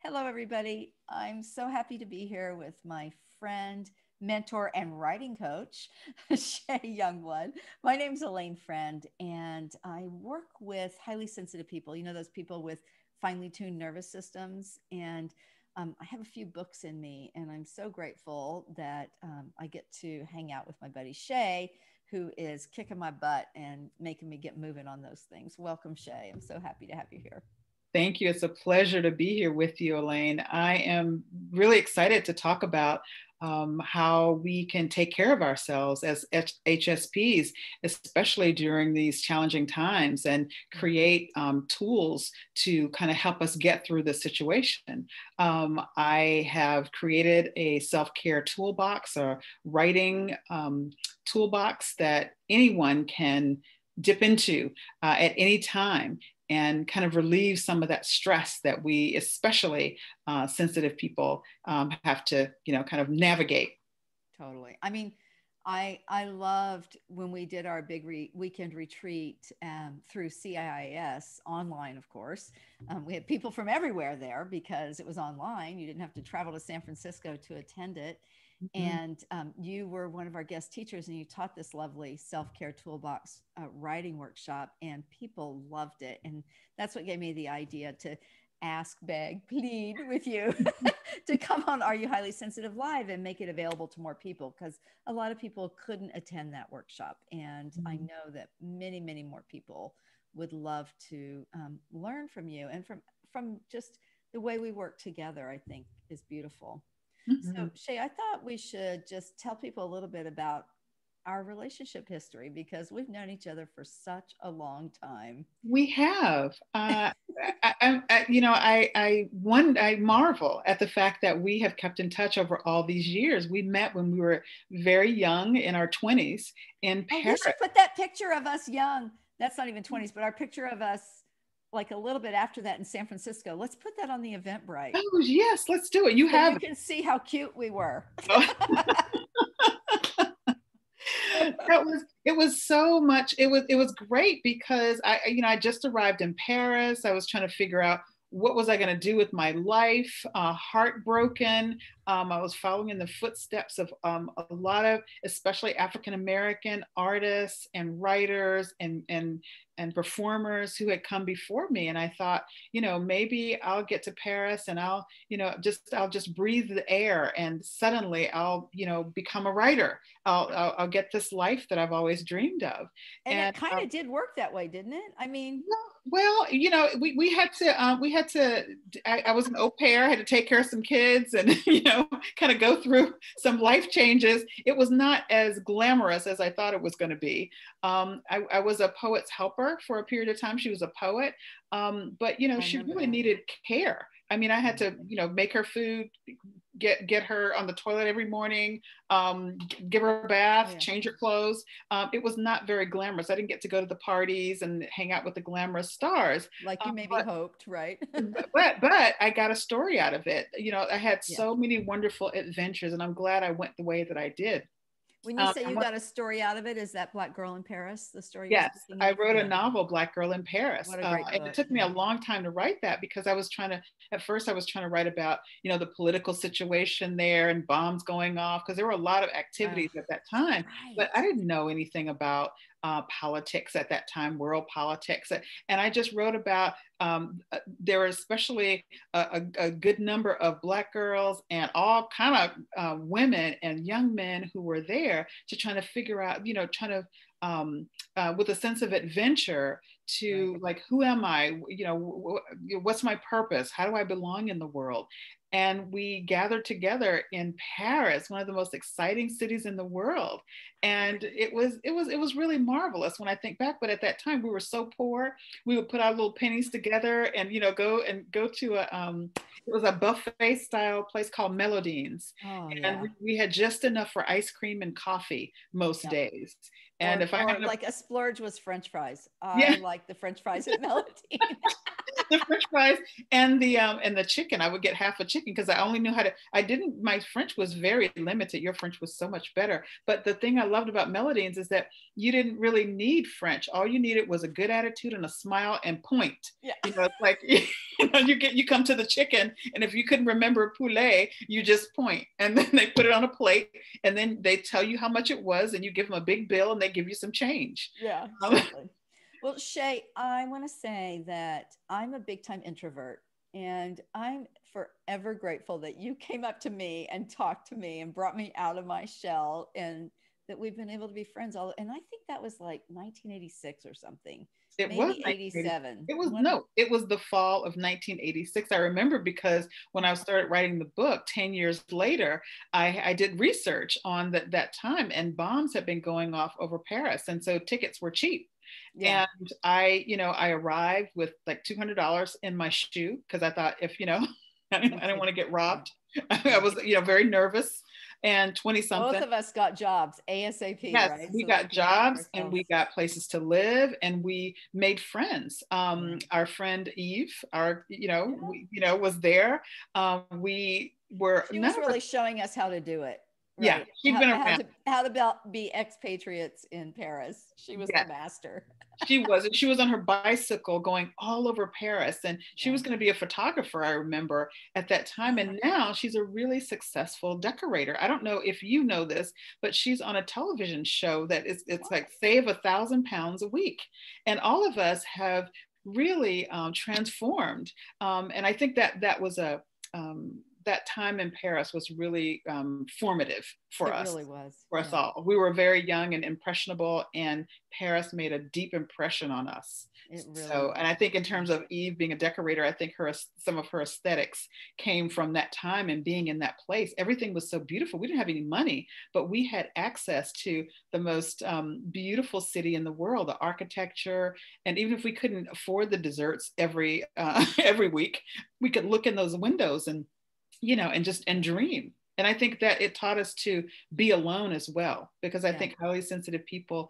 Hello, everybody. I'm so happy to be here with my friend, mentor, and writing coach, Shay Youngblood. My name's Alane Freund, and I work with highly sensitive people. You know, those people with finely tuned nervous systems. And I have a few books in me, and I'm so grateful that I get to hang out with my buddy Shay, who is kicking my butt and making me get moving on those things. Welcome, Shay. I'm so happy to have you here. Thank you. It's a pleasure to be here with you, Elaine. I am really excited to talk about how we can take care of ourselves as HSPs, especially during these challenging times, and create tools to kind of help us get through the situation. I have created a self-care toolbox or writing toolbox that anyone can dip into at any time and kind of relieve some of that stress that we, especially sensitive people, have to, kind of navigate. Totally. I mean, I loved when we did our big weekend retreat through CIIS online, of course. We had people from everywhere there because it was online. You didn't have to travel to San Francisco to attend it. Mm-hmm. And you were one of our guest teachers, and you taught this lovely self-care toolbox writing workshop, and people loved it. And that's what gave me the idea to ask, beg, plead with you to come on Are You Highly Sensitive Live and make it available to more people, because a lot of people couldn't attend that workshop. And I know that many, many more people would love to learn from you, and from just the way we work together, I think is beautiful. So, Mm-hmm. Shay, I thought we should just tell people a little bit about our relationship history, because we've known each other for such a long time. We have. I marvel at the fact that we have kept in touch over all these years. We met when we were very young, in our 20s, in Oh, we Paris. should put that picture of us young. That's not even 20s, but our picture of us like a little bit after that in San Francisco. Let's put that on the Eventbrite Oh, yes, let's do it. You so have you it. can see how cute we were. It was so much. It was great because I just arrived in Paris. I was trying to figure out what was I going to do with my life, heartbroken. I was following in the footsteps of a lot of, especially African American artists and writers and performers who had come before me. And I thought, maybe I'll get to Paris and I'll just breathe the air, and suddenly I'll, become a writer. I'll get this life that I've always dreamed of. And it And kind of did work that way, didn't it? I mean, well, I was an au pair, I had to take care of some kids and, kind of go through some life changes. It was not as glamorous as I thought it was going to be. I was a poet's helper for a period of time. She was a poet, but, I she remember really that. needed care. I mean, I had to, make her food, get her on the toilet every morning, give her a bath, Oh, yeah. change her clothes. It was not very glamorous. I didn't get to go to the parties and hang out with the glamorous stars. Like you maybe But hoped, right? but I got a story out of it. I had Yeah. so many wonderful adventures, and I'm glad I went the way that I did. When you say I you went, got a story out of it, is that Black Girl in Paris, the story you're yes, speaking I of? wrote a Yeah. novel, Black Girl in Paris, What a great and it book. took me Yeah. a long time to write that because at first I was trying to write about, the political situation there and bombs going off, because there were a lot of Oh, activities at that time, but I right. didn't know anything about politics at that time, world politics. And I just wrote about, there were especially a good number of Black girls and all kind of women and young men who were there to trying to figure out, trying to, with a sense of adventure, Right. to like, who am I? What's my purpose? How do I belong in the world? And we gathered together in Paris, one of the most exciting cities in the world. And it was really marvelous when I think back. But at that time, we were so poor. We would put our little pennies together and, go to it was a buffet style place called Melodine's. Oh, And yeah. we had just enough for ice cream and coffee most Yep. days. And Or if I or had like a splurge was French fries. yeah, I like the French fries at Melody. the French fries and the chicken. I would get half a chicken chicken because I only knew how to, my French was very limited. Your French was so much better. But the thing I loved about Melodies is that you didn't really need French. All you needed was a good attitude and a smile and point. Yeah. You know, it's like, you come to the chicken, and if you couldn't remember poulet, you just point, and then they put it on a plate, and then they tell you how much it was, and you give them a big bill, and they give you some change. Yeah, exactly. Well, Shay, I want to say that I'm a big time introvert, and I'm forever grateful that you came up to me and talked to me and brought me out of my shell, and that we've been able to be friends all. And I think that was like 1986 or something. It maybe was 87. It was the fall of 1986. I remember because when I started writing the book 10 years later, I did research on that time, and bombs had been going off over Paris. And so tickets were cheap. Yeah. And I arrived with like $200 in my shoe because I thought I didn't want to get robbed. I was, very nervous. And 20 something. Both of us got jobs ASAP. Yes, right? we got jobs and we got places to live, and we made friends. Our friend Eve, was there. She was really showing us how to do it. Right? Yeah, she'd been around. How to be expatriates in Paris. She was the master. She was on her bicycle going all over Paris, and she was going to be a photographer, I remember, at that time. And now she's a really successful decorator. I don't know if you know this, but she's on a television show that it's like save 1,000 pounds a week. And all of us have really transformed. And I think that was that time in Paris was really formative for us. It really was. For us all. We were very young and impressionable, and Paris made a deep impression on us. It really was. And I think in terms of Eve being a decorator, I think some of her aesthetics came from that time and being in that place. Everything was so beautiful. We didn't have any money, but we had access to the most beautiful city in the world, the architecture. And even if we couldn't afford the desserts every week, we could look in those windows and dream. And I think that it taught us to be alone as well, because I think highly sensitive people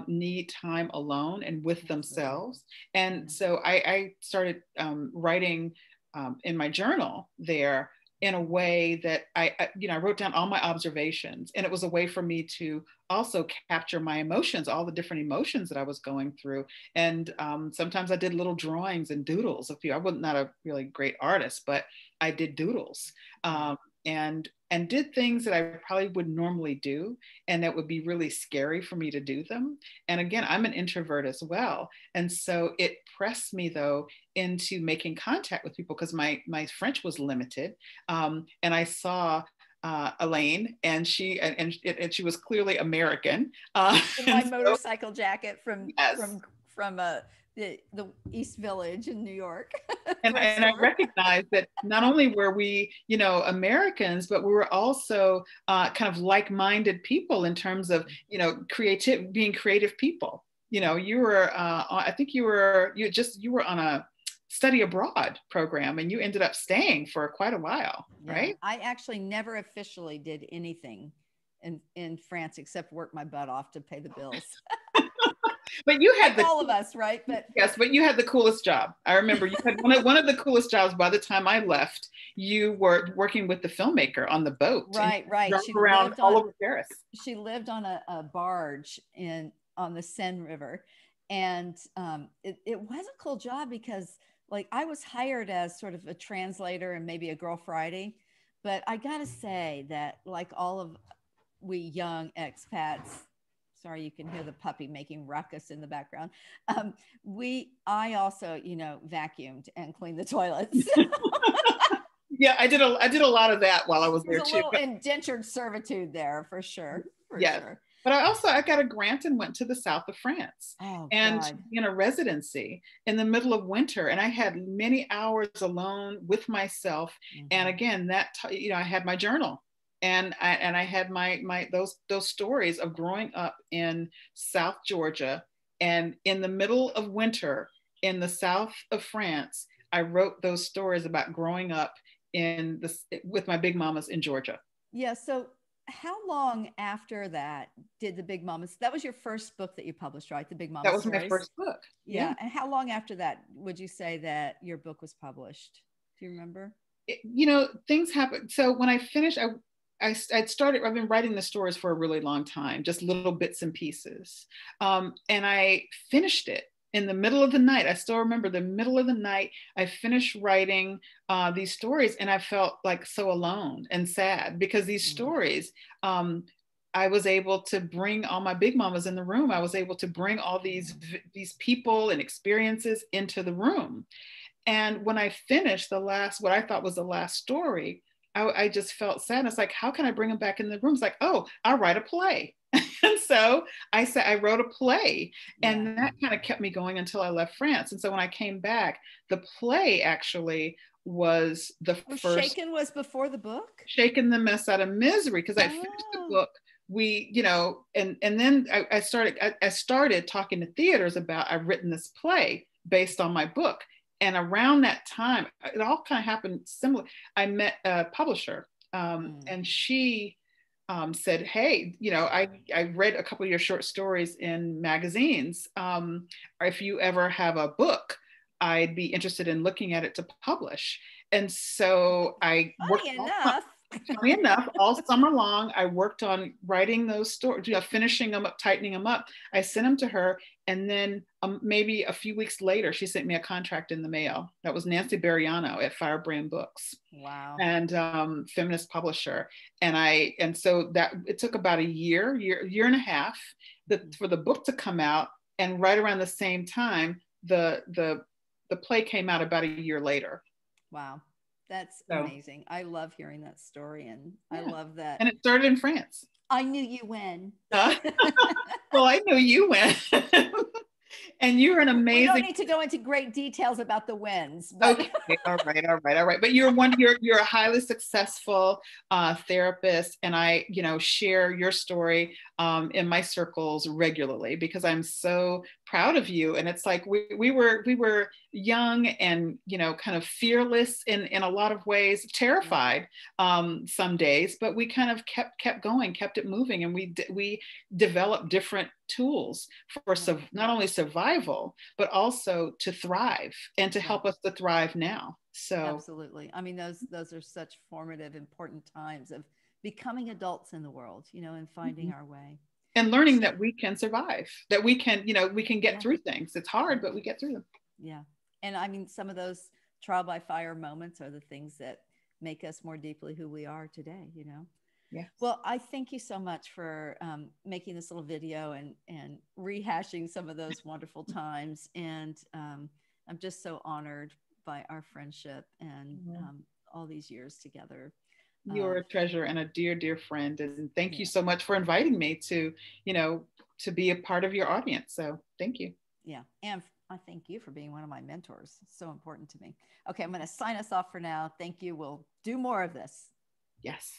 need time alone and with themselves. And so I started writing in my journal there in a way that I wrote down all my observations, and it was a way for me to also capture my emotions, all the different emotions that I was going through. And sometimes I did little drawings and doodles of people. I was not a really great artist, but I did doodles and did things that I probably would normally do, and that would be really scary for me to do them. And again, I'm an introvert as well. And so it pressed me though into making contact with people, because my French was limited. And I saw Alane, and she was clearly American. In my motorcycle jacket from the East Village in New York. And I recognized that not only were we, Americans, but we were also kind of like-minded people in terms of, being creative people. You were, I think you were on a study abroad program, and you ended up staying for quite a while, right? I actually never officially did anything in France except work my butt off to pay the bills. But you had all of us, right? But yes, but you had the coolest job. I remember you had one of the coolest jobs. By the time I left, you were working with the filmaker on the boat. Right. She around all over Paris. She lived on a barge on the Seine River, and it was a cool job because I was hired as sort of a translator and maybe a Girl Friday, but I gotta say that all of we young expats. Sorry, you can hear the puppy making ruckus in the background. I also, vacuumed and cleaned the toilets. Yeah, I did a lot of that while I was there too. A little indentured servitude there for sure. Sure. But I got a grant and went to the south of France in a residency in the middle of winter. And I had many hours alone with myself. Mm-hmm. And again, I had my journal. And I had those stories of growing up in South Georgia, and in the middle of winter in the south of France. I wrote those stories about growing up with my big mamas in Georgia. Yeah. So how long after that did the Big Mamas? That was your first book that you published, right? The Big Mamas. That was my first book. Yeah. And how long after that would you say that your book was published? Do you remember? things happen. So when I finished, I've been writing the stories for a really long time, just little bits and pieces. And I finished it in the middle of the night. I still remember the middle of the night. I finished writing these stories, and I felt like so alone and sad because these stories, I was able to bring all my big mamas in the room. I was able to bring all these people and experiences into the room. And when I finished what I thought was the last story, I just felt sad. It's like, how can I bring them back in the room? It's like, oh, I'll write a play. And so I said, I wrote a play, and that kind of kept me going until I left France. And so when I came back, the play actually was the first. Shaken was before the book? Shaken the Mess Out of Misery, because I finished the book. And then I started talking to theaters about, I've written this play based on my book. And around that time, it all kind of happened similar. I met a publisher, and she said, hey, I read a couple of your short stories in magazines. If you ever have a book, I'd be interested in looking at it to publish. And so I worked. Funny enough, all summer long, I worked on writing those stories, finishing them up, tightening them up. I sent them to her. And then maybe a few weeks later, she sent me a contract in the mail. That was Nancy Bariano at Firebrand Books. Wow. And feminist publisher. And so that it took about a year and a half for the book to come out. And right around the same time, the play came out about a year later. Wow. That's amazing. I love hearing that story, and I love that. And it started in France. I knew you when. Well, I knew you when. And you're an amazing. We don't need to go into great details about the wins. But... Okay. All right. But you're a highly successful therapist, and I, share your story in my circles regularly because I'm so proud of you. And it's like we were young and kind of fearless in a lot of ways, terrified some days, but we kind of kept going, kept it moving, and we developed different tools for not only survival but also to thrive and to help us to thrive now. So absolutely. I mean, those are such formative, important times of becoming adults in the world, and finding our way and learning that we can survive, that we can get through things. It's hard, but we get through them. Yeah. And I mean, some of those trial by fire moments are the things that make us more deeply who we are today, Yeah. Well, I thank you so much for making this little video and rehashing some of those wonderful times. And I'm just so honored by our friendship and all these years together. You're a treasure and a dear, dear friend. And thank you so much for inviting me to be a part of your audience. So thank you. Yeah. And I thank you for being one of my mentors. So important to me. Okay. I'm going to sign us off for now. Thank you. We'll do more of this. Yes.